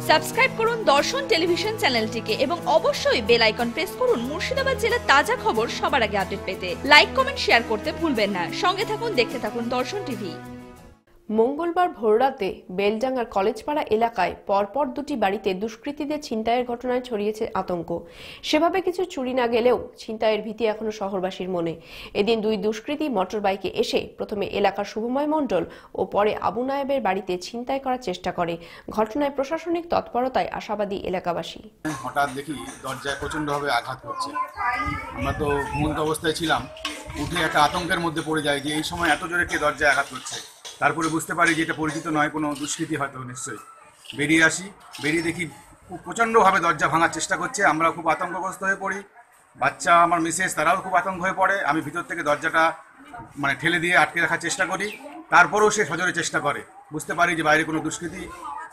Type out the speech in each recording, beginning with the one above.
Subscribe করুন দর্শন television চ্যানেলটিকে এবং অবশ্যই বেল আইকন প্রেস করুন মুর্শিদাবাদ জেলার তাজা খবর সবার আগে আপডেট পেতে। লাইক কমেন্ট শেয়ার করতে ভুলবেন না। সঙ্গে থাকুন, দেখতে থাকুন দর্শন টিভি। মঙ্গলবার ভোররাতে বেলডাঙ্গার কলেজপাড়া এলাকায় পরপর দুটি বাড়িতে দুষ্কৃতীদের ছিনতাইয়ের ঘটনায় ছড়িয়েছে আতঙ্ক। সেভাবে কিছু চুরি না গেলেও ছিনতাইয়ের ভীতি এখনো শহরবাসীর মনে। এদিন দুই দুষ্কৃতী মোটরবাইকে এসে প্রথমে এলাকার শুভময় মণ্ডল ও পরে আবু নায়েবের বাড়িতে ছিনতাই করার চেষ্টা করে। ঘটনায় প্রশাসনিক তৎপরতায় আশাবাদী এলাকাবাসী। হঠাৎ দেখি দরজায় প্রচণ্ডভাবে আঘাত করছে। আমরা তো ঘুমন্ত অবস্থায় ছিলাম, উঠে একটা আতঙ্কের মধ্যে পড়ে যায় যে এই সময় এত জোরে কে দরজায় আঘাত করছে। তারপরে বুঝতে পারি যে এটা পরিচিত নয়, কোনো দুষ্কৃতী হয়তো নিশ্চয়ই। বেরিয়ে আসি, বেরিয়ে দেখি খুব প্রচণ্ডভাবে দরজা ভাঙার চেষ্টা করছে। আমরা খুব আতঙ্কগ্রস্ত হয়ে পড়ি। বাচ্চা, আমার মিসেস, তারাও খুব আতঙ্ক হয়ে পড়ে। আমি ভিতর থেকে দরজাটা ঠেলে দিয়ে আটকে রাখার চেষ্টা করি। তারপরেও সে সজোরে চেষ্টা করে। বুঝতে পারি যে বাইরে কোনো দুষ্কৃতী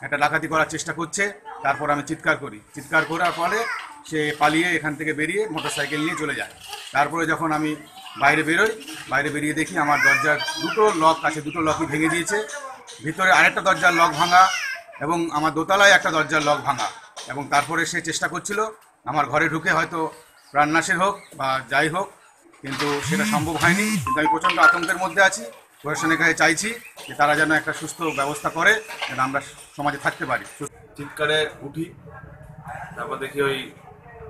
একটা ডাকাতি করার চেষ্টা করছে। তারপর আমি চিৎকার করি। চিৎকার করার ফলে সে পালিয়ে এখান থেকে বেরিয়ে মোটরসাইকেল নিয়ে চলে যায়। তারপরে যখন আমি বাইরে বেরোই, বাইরে বেরিয়ে দেখি আমার দরজার দুটো লক আছে, দুটো লকই ভেঙে দিয়েছে। ভিতরে আরেকটা দরজার লক ভাঙা এবং আমার দোতলায় একটা দরজার লক ভাঙা। এবং তারপরে সে চেষ্টা করছিল আমার ঘরে ঢুকে হয়তো প্রাণনাশের হোক বা যাই হোক, কিন্তু সেটা সম্ভব হয়নি। কিন্তু আমি প্রচণ্ড আতঙ্কের মধ্যে আছি। প্রশাসনের কাছে চাইছি যে তারা যেন একটা সুস্থ ব্যবস্থা করে, যেন আমরা সমাজে থাকতে পারি। চিৎকারে উঠি, তারপর দেখি ওই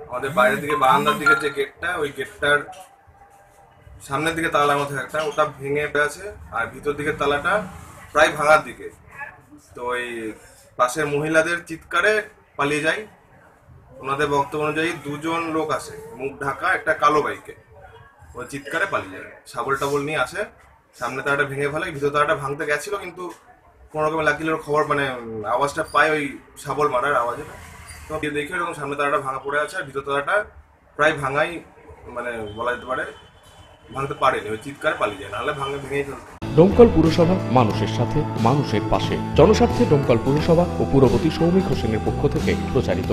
আমাদের বাইরের দিকে বারান্দার দিকে যে গেটটা, ওই গেটটার সামনের দিকে তালার মধ্যে একটা, ওটা ভেঙে আছে। আর ভিতর দিকের তালাটা প্রায় ভাঙার দিকে। তো ওই পাশের মহিলাদের চিৎকারে পালিয়ে যাই। ওনাদের বক্তব্য অনুযায়ী দুজন লোক আসে, মুখ ঢাকা, একটা কালো বাইকে। ওই চিৎকারে পালিয়ে যায়, শাবল টাবল নিয়ে আসে। সামনে তালাটা ভেঙে ফেলে, ভিতর তালাটা ভাঙতে গেছিল, কিন্তু কোনো রকম লাকিলের খবর আওয়াজটা পায়, ওই শাবল মারার আওয়াজে। তো দেখি এরকম সামনে তালাটা ভাঙা পড়ে আছে, আর ভিতর তালাটা প্রায় ভাঙাই বলা যেতে পারে ভাঙতে পারেনি। ওই চিৎকারে পালিয়ে যায়, নাহলে ভেঙেই ফেলতো। ডোমকল পুরসভা, মানুষের সাথে মানুষের পাশে। জনস্বার্থে ডোমকল পুরসভা ও পুরপতি সৌমিক হোসেনের পক্ষ থেকে প্রচারিত।